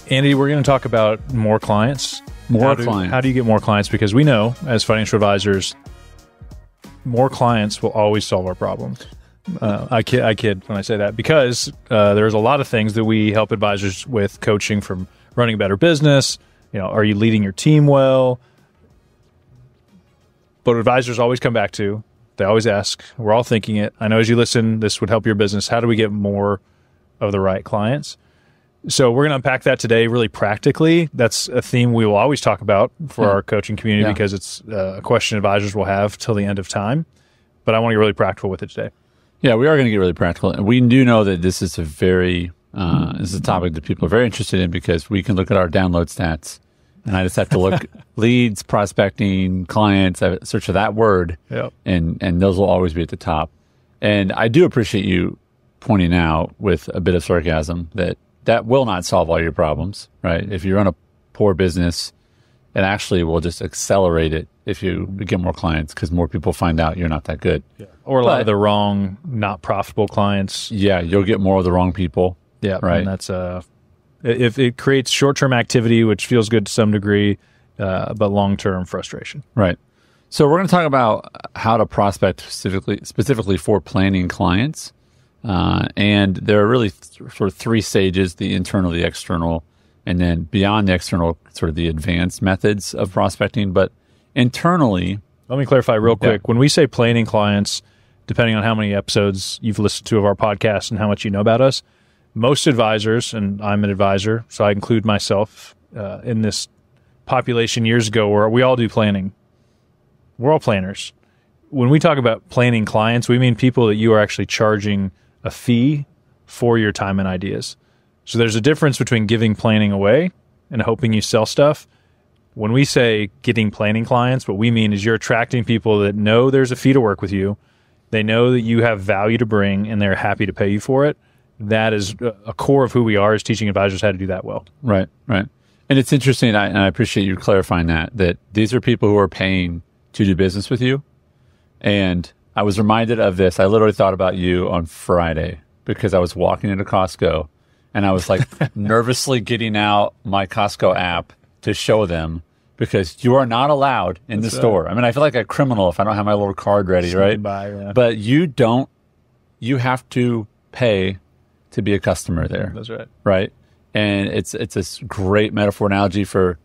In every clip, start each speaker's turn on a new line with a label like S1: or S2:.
S1: Andy, we're going to talk about more clients. How do you get more clients? Because we know, as financial advisors, more clients will always solve our problems. I kid when I say that, because there's a lot of things that we help advisors with, coaching from running a better business. Are you leading your team well? But advisors always come back to, they always ask, we're all thinking it. I know as you listen, this would help your business. How do we get more of the right clients? So we're going to unpack that today really practically. That's a theme we will always talk about for our coaching community because it's a question advisors will have till the end of time. But I want to get really practical with it today.
S2: Yeah, we are going to get really practical. And we do know that this is this is a topic that people are very interested in, because we can look at our download stats. And I just have to look leads, prospecting, clients, I search for that word, and those will always be at the top. And I do appreciate you pointing out with a bit of sarcasm that will not solve all your problems, right? If you run a poor business, it actually will just accelerate it if you get more clients, because more people find out you're not that good. Yeah.
S1: Or a lot of the wrong, not profitable clients.
S2: Yeah, you'll get more of the wrong people.
S1: Yeah,
S2: right.
S1: And that's if it creates short-term activity, which feels good to some degree, but long-term frustration.
S2: Right. So we're going to talk about how to prospect specifically for planning clients. And there are really sort of three stages: the internal, the external, and then beyond the external, sort of the advanced methods of prospecting. But internally...
S1: Let me clarify real quick. When we say planning clients, depending on how many episodes you've listened to of our podcast and how much you know about us, most advisors, and I'm an advisor, so I include myself in this population years ago, where we all do planning. We're all planners. When we talk about planning clients, we mean people that you are actually charging a fee for your time and ideas. So there's a difference between giving planning away and hoping you sell stuff. When we say getting planning clients, what we mean is you're attracting people that know there's a fee to work with you. They know that you have value to bring, and they're happy to pay you for it. That is a core of who we are, is teaching advisors how to do that well.
S2: Right, right. And it's interesting, and I appreciate you clarifying that these are people who are paying to do business with you. And I was reminded of this. I literally thought about you on Friday, because I was walking into Costco, and I was like nervously getting out my Costco app to show them, because you are not allowed in the store. I mean, I feel like a criminal if I don't have my little card ready, right? But you have to pay to be a customer there.
S1: That's right.
S2: Right? And it's a great metaphor analogy for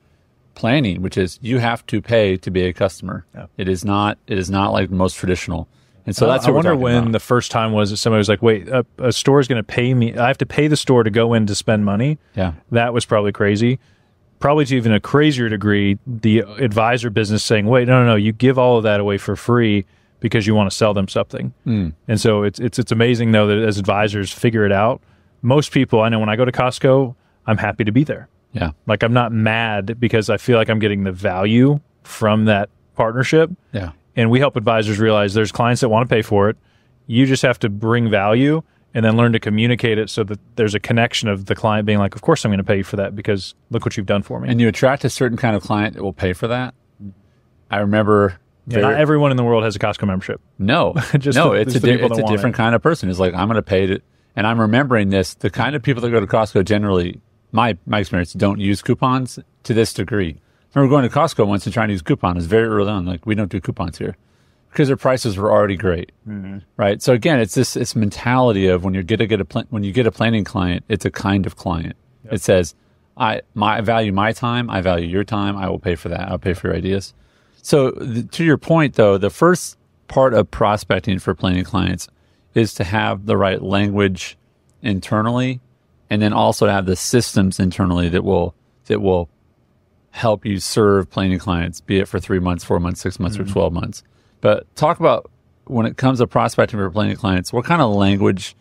S2: planning, which is you have to pay to be a customer. Yeah. It is not like most traditional. And so that's what we're talking about. I wonder when
S1: the first time was that somebody was like, wait, a store is going to pay me. I have to pay the store to go in to spend money.
S2: Yeah.
S1: That was probably crazy. Probably to even a crazier degree, the advisor business saying, wait, no, you give all of that away for free because you want to sell them something. And so it's amazing, though, that as advisors figure it out. Most people, I know when I go to Costco, I'm happy to be there.
S2: Yeah.
S1: Like, I'm not mad because I feel like I'm getting the value from that partnership.
S2: Yeah.
S1: And we help advisors realize there's clients that want to pay for it. You just have to bring value and then learn to communicate it so that there's a connection of the client being like, of course I'm going to pay you for that because look what you've done for me.
S2: And you attract a certain kind of client that will pay for that. I remember...
S1: not everyone in the world has a Costco membership.
S2: No. It's a different kind of person. It's like, I'm going to pay it. And I'm remembering this, the kind of people that go to Costco generally, my experience, don't use coupons to this degree. I remember going to Costco once and trying to use coupons very early on. Like, we don't do coupons here, because their prices were already great, right? So again, it's this mentality of when you get a planning client, it's a kind of client. Yep. It says, I value my time, I value your time, I will pay for that, I'll pay for your ideas. So to your point, though, the first part of prospecting for planning clients is to have the right language internally, and then also to have the systems internally that will help you serve planning clients, be it for 3 months, 4 months, 6 months, or 12 months. But talk about, when it comes to prospecting for planning clients, what kind of language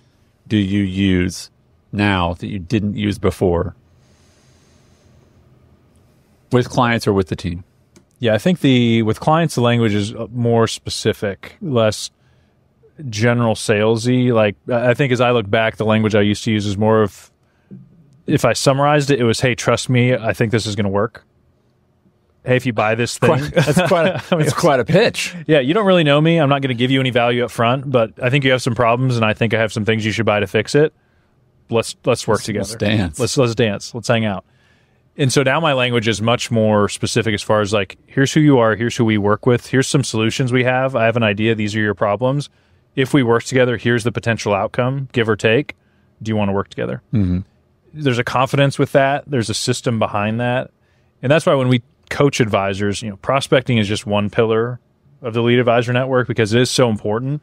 S2: do you use now that you didn't use before with clients or with the team?
S1: Yeah, I think with clients, the language is more specific, less general salesy. Like, I think as I look back, the language I used to use is more of, if I summarized it, it was, hey, trust me, I think this is going to work. Hey, if you buy this thing.
S2: It's quite a pitch.
S1: Yeah, you don't really know me. I'm not going to give you any value up front, but I think you have some problems, and I think I have some things you should buy to fix it. Let's work together.
S2: Let's dance.
S1: Let's dance. Let's hang out. And so now my language is much more specific as far as like, here's who you are, here's who we work with, here's some solutions we have. I have an idea, these are your problems. If we work together, here's the potential outcome, give or take. Do you want to work together? Mm-hmm. There's a confidence with that. There's a system behind that. And that's why when we coach advisors, prospecting is just one pillar of the Lead Advisor Network because it is so important.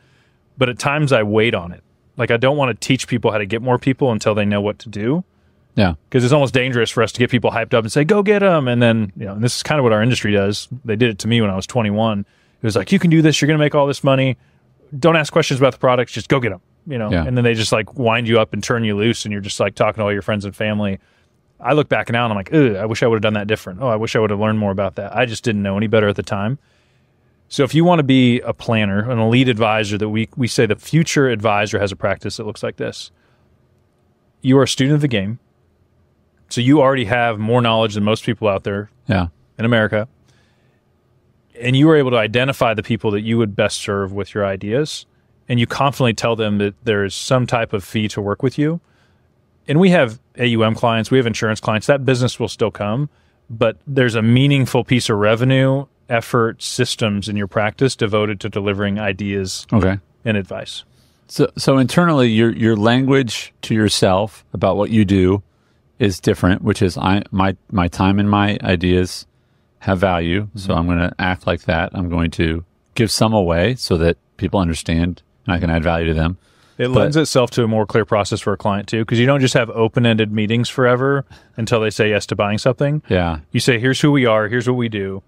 S1: But at times I wait on it. Like I don't want to teach people how to get more people until they know what to do.
S2: Yeah.
S1: Because it's almost dangerous for us to get people hyped up and say, go get them. And then, and this is kind of what our industry does. They did it to me when I was 21. It was like, you can do this. You're going to make all this money. Don't ask questions about the products. Just go get them, And then they just like wind you up and turn you loose. And you're just like talking to all your friends and family. I look back now and I'm like, I wish I would have done that different. Oh, I wish I would have learned more about that. I just didn't know any better at the time. So if you want to be a planner, an elite advisor, that we say the future advisor has a practice that looks like this. You are a student of the game. So you already have more knowledge than most people out there in America. And you were able to identify the people that you would best serve with your ideas. And you confidently tell them that there is some type of fee to work with you. And we have AUM clients, we have insurance clients. That business will still come. But there's a meaningful piece of revenue, effort, systems in your practice devoted to delivering ideas and advice.
S2: So internally, your language to yourself about what you do is different, which is my time and my ideas have value. Mm-hmm. So I'm going to act like that. I'm going to give some away so that people understand and I can add value to them.
S1: It lends itself to a more clear process for a client too, because you don't just have open-ended meetings forever until they say yes to buying something.
S2: Yeah.
S1: You say, here's who we are, here's what we do.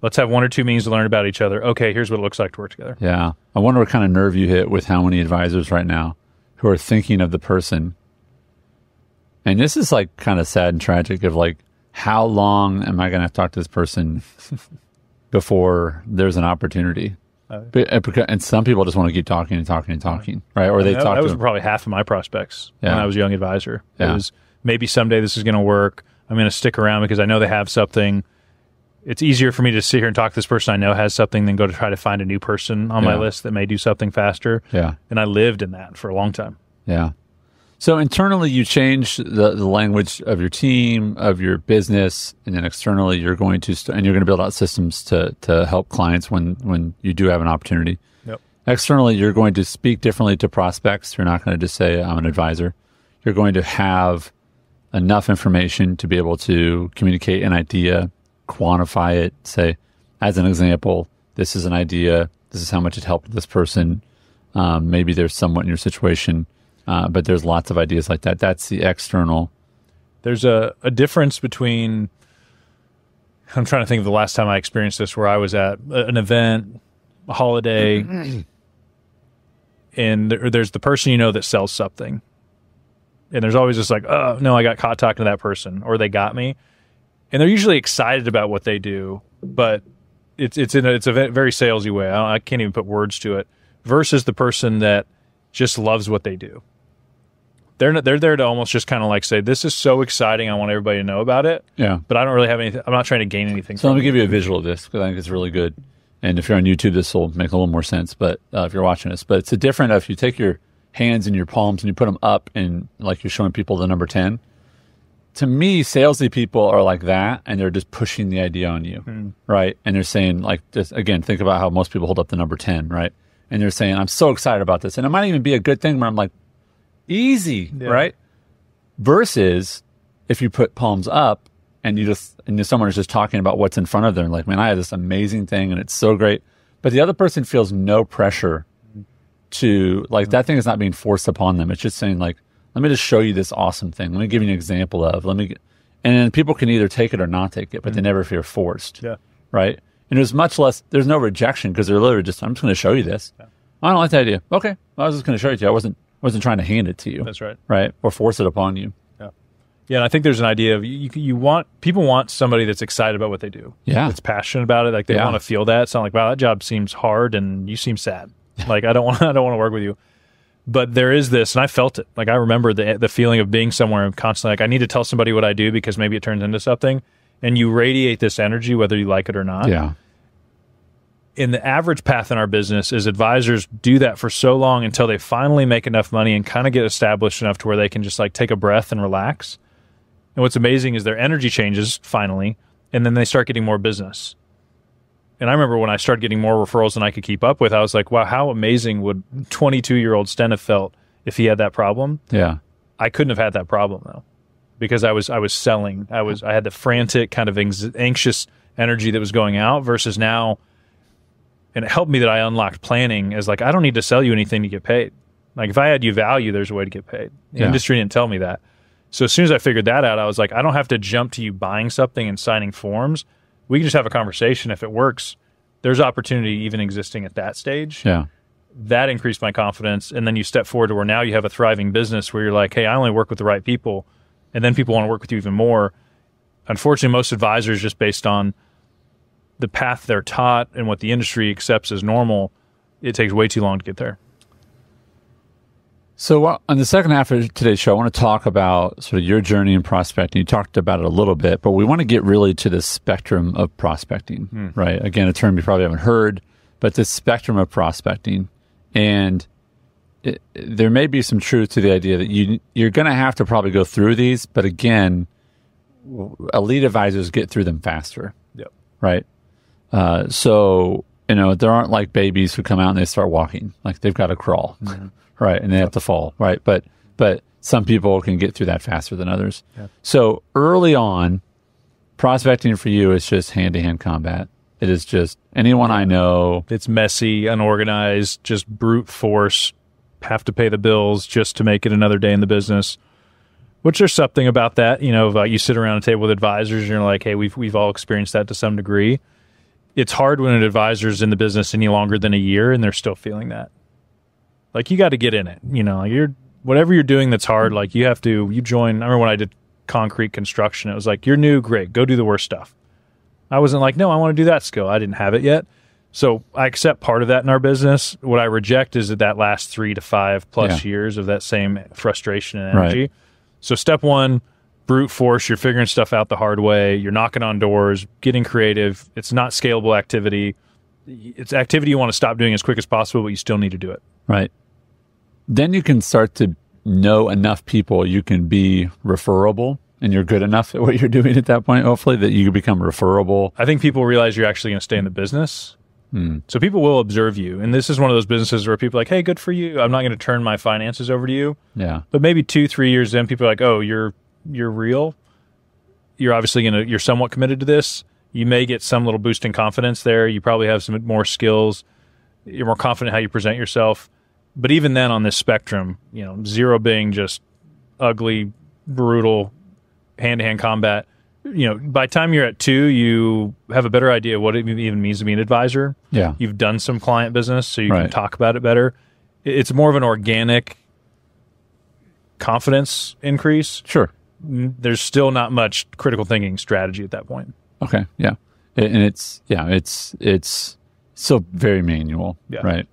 S1: Let's have 1 or 2 meetings to learn about each other. Okay, here's what it looks like to work together.
S2: Yeah. I wonder what kind of nerve you hit with how many advisors right now who are thinking of the person. And this is like kind of sad and tragic of like, how long am I going to have to talk to this person before there's an opportunity? And some people just want to keep talking and talking and talking, right? Or
S1: that was probably half of my prospects when I was a young advisor. It was maybe someday this is going to work. I'm going to stick around because I know they have something. It's easier for me to sit here and talk to this person I know has something than go to try to find a new person on my list that may do something faster.
S2: Yeah.
S1: And I lived in that for a long time.
S2: Yeah. So internally, you change the language of your team, of your business, and then externally, you're going to build out systems to help clients when you do have an opportunity.
S1: Yep.
S2: Externally, you're going to speak differently to prospects. You're not going to just say, I'm an advisor. You're going to have enough information to be able to communicate an idea, quantify it, say, as an example, this is an idea, this is how much it helped this person. Maybe there's somewhat in your situation. But there's lots of ideas like that. That's the external.
S1: There's a difference between, I'm trying to think of the last time I experienced this, where I was at an event, a holiday, and there's the person that sells something. And there's always this like, oh, no, I got caught talking to that person, or they got me. And they're usually excited about what they do, but it's a very salesy way. I can't even put words to it, versus the person that just loves what they do. They're there to almost just kind of like say, this is so exciting, I want everybody to know about it.
S2: Yeah.
S1: But I don't really have anything. I'm not trying to gain anything.
S2: So let me give you a visual of this because I think it's really good. And if you're on YouTube, this will make a little more sense. But if you're watching this, but it's a different. If you take your hands and your palms and you put them up and like you're showing people the number 10. To me, salesy people are like that, and they're just pushing the idea on you, right? And they're saying like, just again, think about how most people hold up the number 10, right? And they're saying, I'm so excited about this. And it might even be a good thing where I'm like, easy, right? Versus if you put palms up and someone is just talking about what's in front of them, like, man, I have this amazing thing and it's so great. But the other person feels no pressure to, like, that thing is not being forced upon them. It's just saying, like, let me just show you this awesome thing. Let me give you an example of, and then people can either take it or not take it, but they never feel forced, right? And there's much less, there's no rejection because they're literally just, I'm just going to show you this. Yeah. I don't like the idea. Okay. I was just going to show it to you. I wasn't trying to hand it to you.
S1: That's right.
S2: Right. Or force it upon you.
S1: Yeah. Yeah. And I think there's an idea of people want somebody that's excited about what they do.
S2: Yeah.
S1: That's passionate about it. Like they want to feel that. It's not like, wow, that job seems hard and you seem sad. Like I don't want to work with you. But there is this, and I felt it. Like I remember the feeling of being somewhere and constantly like, I need to tell somebody what I do because maybe it turns into something. And you radiate this energy whether you like it or not.
S2: Yeah.
S1: In the average path in our business is advisors do that for so long until they finally make enough money and kind of get established enough to where they can just like take a breath and relax. And what's amazing is their energy changes finally, and then they start getting more business. And I remember when I started getting more referrals than I could keep up with, I was like, wow, how amazing would 22-year-old Sten have felt if he had that problem?
S2: Yeah.
S1: I couldn't have had that problem though, because I was selling. I had the frantic kind of anxious energy that was going out versus now. And it helped me that I unlocked planning as like, I don't need to sell you anything to get paid. Like if I add you value, there's a way to get paid. The industry didn't tell me that. So as soon as I figured that out, I was like, I don't have to jump to you buying something and signing forms. We can just have a conversation. If it works, there's opportunity even existing at that stage.
S2: Yeah.
S1: That increased my confidence. And then you step forward to where now you have a thriving business where you're like, hey, I only work with the right people. And then people want to work with you even more. Unfortunately, most advisors, just based on the path they're taught and what the industry accepts as normal, it takes way too long to get there.
S2: So on the second half of today's show, I want to talk about sort of your journey in prospecting. You talked about it a little bit, but we want to get really to the spectrum of prospecting, right? Again, a term you probably haven't heard, but this spectrum of prospecting. And there may be some truth to the idea that you're going to have to probably go through these, but again, elite advisors get through them faster, right? So, there aren't like babies who come out and they start walking, like they've got to crawl. Right, and they have to fall, right? But some people can get through that faster than others. Yeah. So early on, prospecting for you is just hand-to-hand combat. It is just anyone I know.
S1: It's messy, unorganized, just brute force, have to pay the bills just to make it another day in the business. Which there's something about that, you sit around a table with advisors and you're like, hey, we've all experienced that to some degree. It's hard when an advisor's in the business any longer than a year and they're still feeling that. Like, you got to get in it, whatever you're doing that's hard, like you join. I remember when I did concrete construction, it was like, you're new, great, go do the worst stuff. I wasn't like, no, I want to do that skill. I didn't have it yet. So I accept part of that in our business. What I reject is that last 3 to 5 plus years of that same frustration and energy. Right. So step one, brute force, you're figuring stuff out the hard way. You're knocking on doors, getting creative. It's not scalable activity. It's activity you want to stop doing as quick as possible, but you still need to do it.
S2: Right. Then you can start to know enough people you can be referable, and you're good enough at what you're doing at that point, hopefully, that you can become referable.
S1: I think people realize you're actually going to stay in the business. So people will observe you. And this is one of those businesses where people are like, hey, good for you. I'm not going to turn my finances over to you.
S2: Yeah.
S1: But maybe 2-3 years in, people are like, oh, you're real. You're obviously you're somewhat committed to this. You may get some little boost in confidence there. You probably have some more skills. You're more confident how you present yourself. But even then on this spectrum, 0 being just ugly, brutal, hand-to-hand combat, by the time you're at 2, you have a better idea of what it even means to be an advisor.
S2: Yeah.
S1: You've done some client business, so you can talk about it better. It's more of an organic confidence increase.
S2: Sure.
S1: There's still not much critical thinking strategy at that point.
S2: Okay, yeah. And it's still very manual, right?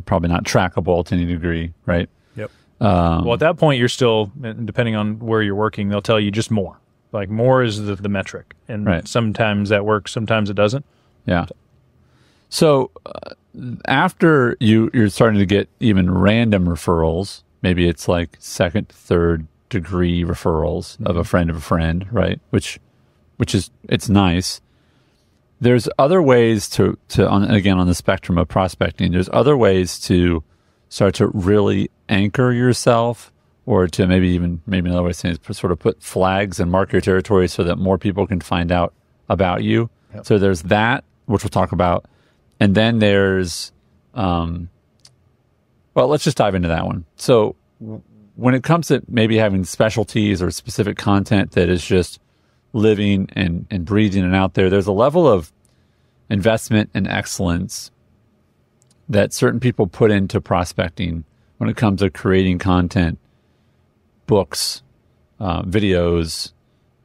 S2: Probably not trackable to any degree, right?
S1: Yep. Well, at that point, you're still, depending on where you're working, they'll tell you just more. Like, more is the metric. And sometimes that works, sometimes it doesn't.
S2: Yeah. So after you're starting to get even random referrals, maybe it's like second, third degree referrals of a friend, right? Which is, it's nice. There's other ways to on the spectrum of prospecting, there's other ways to start to really anchor yourself, or to maybe another way of saying is sort of put flags and mark your territory so that more people can find out about you. Yep. So there's that, which we'll talk about. And then there's, let's just dive into that one. So when it comes to maybe having specialties or specific content that is just living and breathing and out there's a level of investment and excellence that certain people put into prospecting when it comes to creating content, books, videos,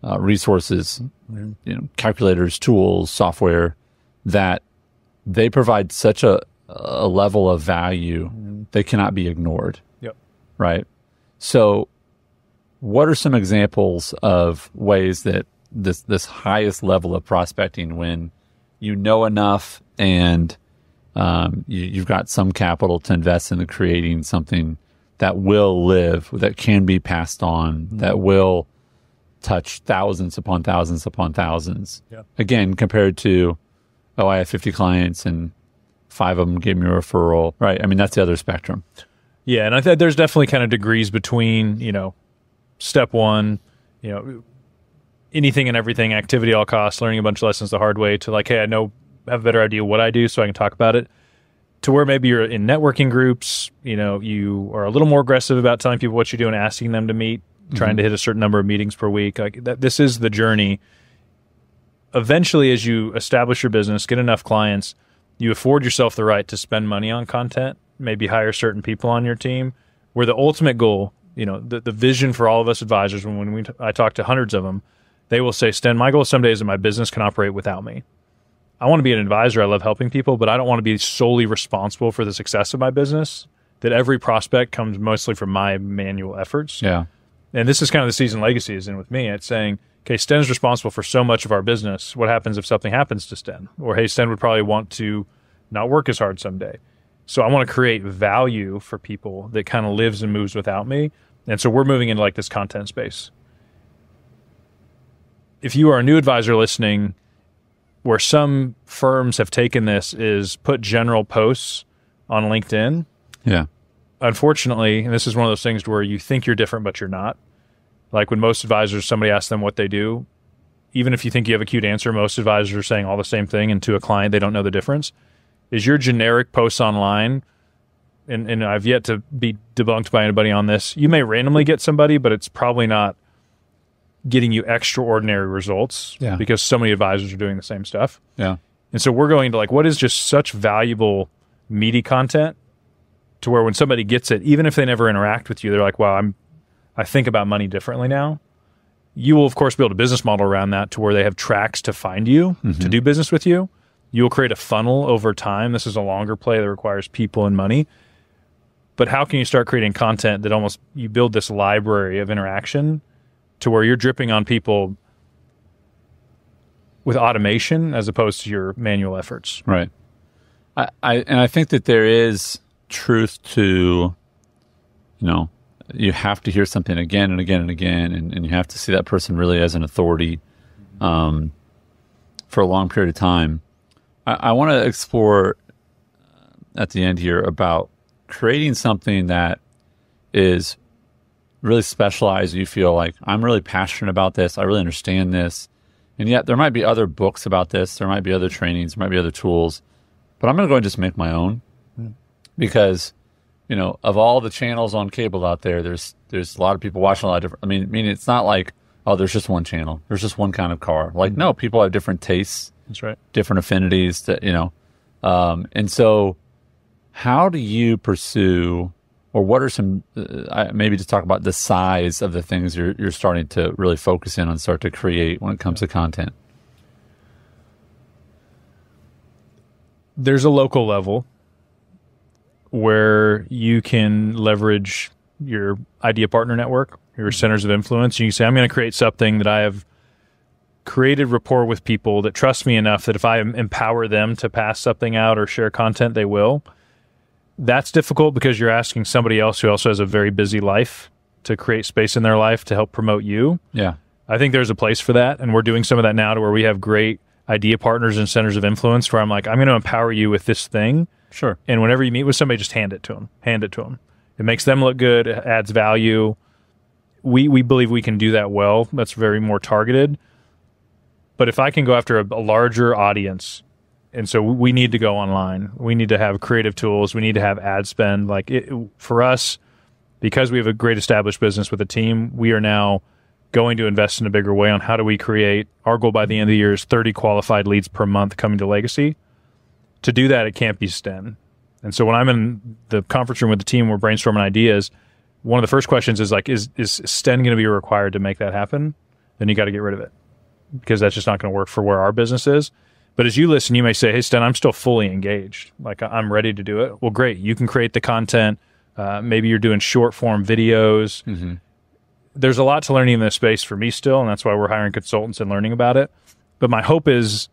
S2: resources, calculators, tools, software, that they provide such a level of value they cannot be ignored.
S1: Yep.
S2: Right? So what are some examples of ways that this highest level of prospecting, when you know enough and you've got some capital to invest into creating something that will live, that can be passed on, that will touch thousands upon thousands upon thousands.
S1: Yeah.
S2: Again, compared to, I have 50 clients and 5 of them gave me a referral. Right. I mean, that's the other spectrum.
S1: Yeah. And I think there's definitely kind of degrees between, step one, anything and everything, activity all costs, learning a bunch of lessons the hard way, to like, hey, have a better idea what I do so I can talk about it, to where maybe you're in networking groups, you are a little more aggressive about telling people what you do and asking them to meet, trying to hit a certain number of meetings per week. Like this is the journey. Eventually, as you establish your business, get enough clients, you afford yourself the right to spend money on content, maybe hire certain people on your team, where the ultimate goal, the vision for all of us advisors, I talk to hundreds of them, they will say, Sten, my goal someday is that my business can operate without me. I want to be an advisor. I love helping people, but I don't want to be solely responsible for the success of my business, that every prospect comes mostly from my manual efforts.
S2: Yeah.
S1: And this is kind of the season legacy is in with me. It's saying, okay, Sten is responsible for so much of our business. What happens if something happens to Sten? Or, hey, Sten would probably want to not work as hard someday. So I want to create value for people that kind of lives and moves without me. And so we're moving into like this content space. If you are a new advisor listening, where some firms have taken this is put general posts on LinkedIn.
S2: Yeah.
S1: Unfortunately, and this is one of those things where you think you're different, but you're not. Like when most advisors, somebody asks them what they do, even if you think you have a cute answer, most advisors are saying all the same thing, and to a client, they don't know the difference. Is your generic posts online, and I've yet to be debunked by anybody on this, you may randomly get somebody, but it's probably not getting you extraordinary results because so many advisors are doing the same stuff.
S2: Yeah.
S1: And so we're going to like, what is just such valuable, meaty content to where when somebody gets it, even if they never interact with you, they're like, wow, I think about money differently now. You will, of course, build a business model around that to where they have tracks to find you, to do business with you. You will create a funnel over time. This is a longer play that requires people and money. But how can you start creating content that you build this library of interaction to where you're dripping on people with automation as opposed to your manual efforts?
S2: Right. I think that there is truth to, you have to hear something again and again and again, and you have to see that person really as an authority for a long period of time. I want to explore at the end here about creating something that is really specialized. You feel like, I'm really passionate about this. I really understand this. And yet there might be other books about this. There might be other trainings. There might be other tools. But I'm going to go and just make my own because, of all the channels on cable out there, there's a lot of people watching a lot of different. I mean, it's not like, there's just one channel. There's just one kind of car. Like, no, people have different tastes.
S1: That's right.
S2: Different affinities that, and so how do you pursue, or what are some, maybe just talk about the size of the things you're starting to really focus in on, start to create when it comes to content?
S1: There's a local level where you can leverage your idea partner network, your centers of influence. You can say, I'm going to create something that I have created rapport with people that trust me enough that if I empower them to pass something out or share content, they will. That's difficult because you're asking somebody else who also has a very busy life to create space in their life to help promote you.
S2: Yeah.
S1: I think there's a place for that, and we're doing some of that now to where we have great idea partners and centers of influence where I'm like, I'm going to empower you with this thing.
S2: Sure.
S1: And whenever you meet with somebody, just hand it to them. It makes them look good. It adds value. We believe we can do that well. That's very more targeted. But if I can go after a larger audience, and so we need to go online. We need to have creative tools. We need to have ad spend. For us, because we have a great established business with a team, we are now going to invest in a bigger way on how do we create. Our goal by the end of the year is 30 qualified leads per month coming to Legacy. To do that, it can't be Sten. And so when I'm in the conference room with the team, we're brainstorming ideas. One of the first questions is like, is Sten going to be required to make that happen? Then you got to get rid of it because that's just not going to work for where our business is. But as you listen, you may say, hey, Sten, I'm still fully engaged. Like, I'm ready to do it. Well, great. You can create the content. Maybe you're doing short form videos. Mm-hmm. There's a lot to learning in this space for me still, and that's why we're hiring consultants and learning about it. But my hope is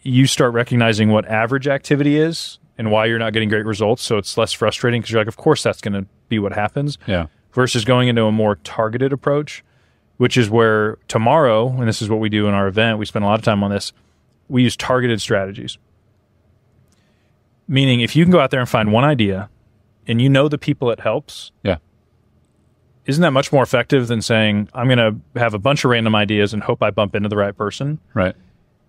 S1: you start recognizing what average activity is and why you're not getting great results, so it's less frustrating because you're like, of course that's going to be what happens.
S2: Yeah.
S1: Versus going into a more targeted approach. which is where tomorrow, and this is what we do in our event, we spend a lot of time on this, we use targeted strategies. Meaning, if you can go out there and find one idea, and you know the people it helps, isn't that much more effective than saying, I'm going to have a bunch of random ideas and hope I bump into the right person?
S2: Right.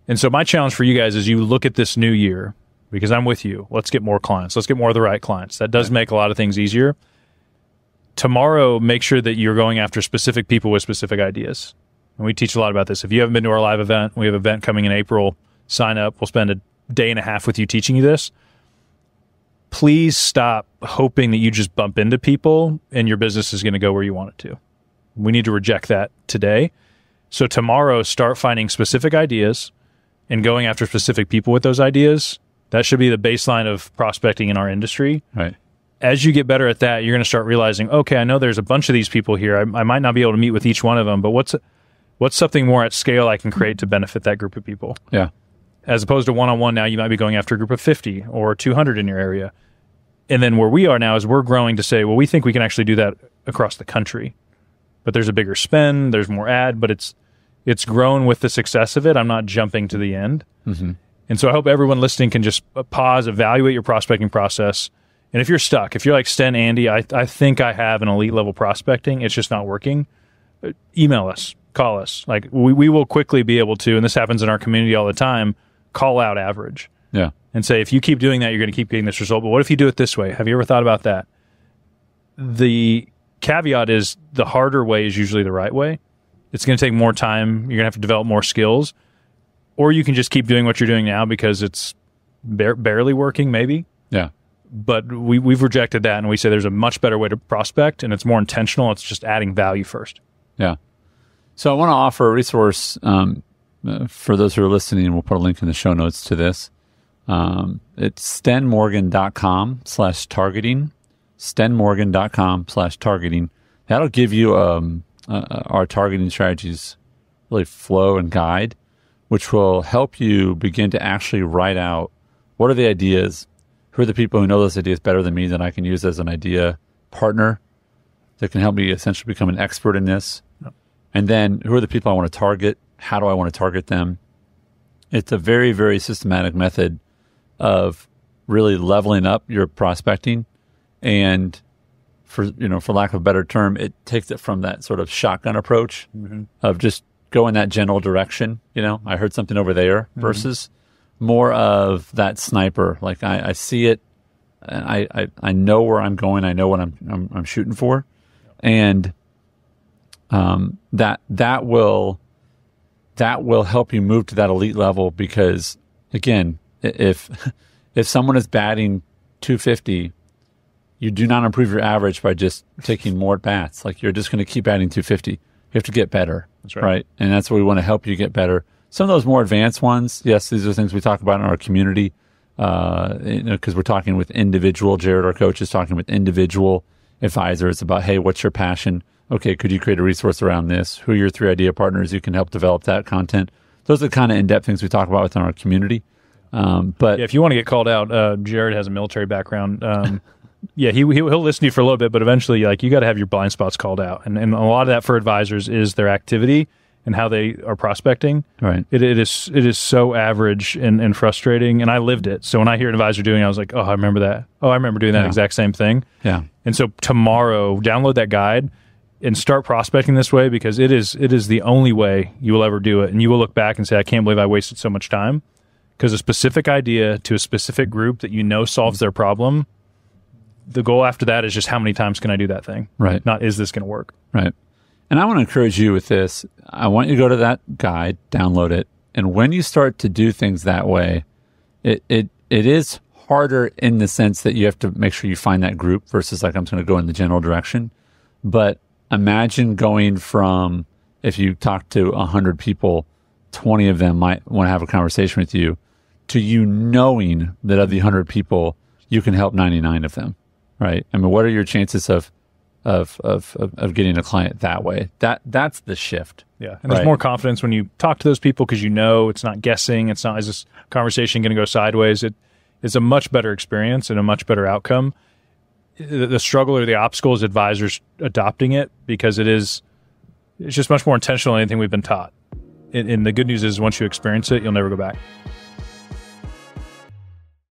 S1: And so my challenge for you guys is you look at this new year, because I'm with you. Let's get more clients. Let's get more of the right clients. That does make a lot of things easier. Tomorrow, make sure that you're going after specific people with specific ideas. And we teach a lot about this. If you haven't been to our live event, we have an event coming in April. Sign up. We'll spend a day and a half with you teaching you this. Please stop hoping that you just bump into people and your business is going to go where you want it to. We need to reject that today. So tomorrow, start finding specific ideas and going after specific people with those ideas. That should be the baseline of prospecting in our industry.
S2: Right.
S1: As you get better at that, you're going to start realizing, okay, I know there's a bunch of these people here. I might not be able to meet with each one of them, but what's something more at scale I can create to benefit that group of people?
S2: Yeah.
S1: As opposed to one-on-one now, you might be going after a group of 50 or 200 in your area. And then where we are now is we're growing to say, well, we think we can actually do that across the country. But there's a bigger spend, there's more ad, but it's grown with the success of it. I'm not jumping to the end.
S2: Mm-hmm.
S1: And so I hope everyone listening can just pause, evaluate your prospecting process. And if you're stuck, if you're like Sten, Andy, I think I have an elite level prospecting, it's just not working, email us, call us. Like we will quickly be able to, and this happens in our community all the time, call out average.
S2: Yeah.
S1: And say, if you keep doing that, you're going to keep getting this result. But what if you do it this way? Have you ever thought about that? The caveat is the harder way is usually the right way. It's going to take more time. You're going to have to develop more skills. Or you can just keep doing what you're doing now because it's barely working, maybe.
S2: Yeah.
S1: But we've rejected that, and we say there's a much better way to prospect, and it's more intentional. It's just adding value first.
S2: Yeah. So I want to offer a resource for those who are listening, and we'll put a link in the show notes to this. It's stenmorgan.com/targeting. stenmorgan.com/targeting. That'll give you our targeting strategies really flow and guide, which will help you begin to actually write out what are the ideas, who are the people who know those ideas better than me that I can use as an idea partner that can help me essentially become an expert in this. Yep. And then who are the people I want to target? How do I want to target them? It's a very, very systematic method of really leveling up your prospecting. And for lack of a better term, it takes it from that sort of shotgun approach of just go in that general direction. I heard something over there versus more of that sniper. Like I see it and I know where I'm going. I know what I'm shooting for. And that will help you move to that elite level because again, if someone is batting 250, you do not improve your average by just taking more at bats. Like you're just going to keep batting 250. You have to get better.
S1: That's right.
S2: And that's what we want to help you get better. Some of those more advanced ones, yes, these are things we talk about in our community because we're talking with individual, Jared, our coach, is talking with individual advisors about, hey, what's your passion? Okay, could you create a resource around this? Who are your 3 idea partners? You can help develop that content. Those are the kind of in-depth things we talk about within our community. But
S1: if you want to get called out, Jared has a military background. He'll listen to you for a little bit, but eventually, you got to have your blind spots called out. And a lot of that for advisors is their activity and how they are prospecting.
S2: Right.
S1: It is so average and frustrating. And I lived it. So when I hear an advisor doing it, I was like, oh, I remember that. Oh, I remember doing that exact same thing.
S2: Yeah.
S1: And so tomorrow, download that guide and start prospecting this way because it is the only way you will ever do it. And you will look back and say, I can't believe I wasted so much time. Because a specific idea to a specific group that solves their problem, the goal after that is just how many times can I do that thing?
S2: Right.
S1: Not is this going to work?
S2: Right. And I want to encourage you with this. I want you to go to that guide, download it. And when you start to do things that way, it is harder in the sense that you have to make sure you find that group versus I'm just going to go in the general direction. But imagine going from, if you talk to 100 people, 20 of them might want to have a conversation with you, to you knowing that of the 100 people, you can help 99 of them, right? I mean, what are your chances of getting a client that way? That's the shift.
S1: Yeah, and there's more confidence when you talk to those people because it's not guessing. It's not, is this conversation going to go sideways? It is a much better experience and a much better outcome. The struggle or the obstacle is advisors adopting it because it is It's just much more intentional than anything we've been taught. And the good news is once you experience it, you'll never go back.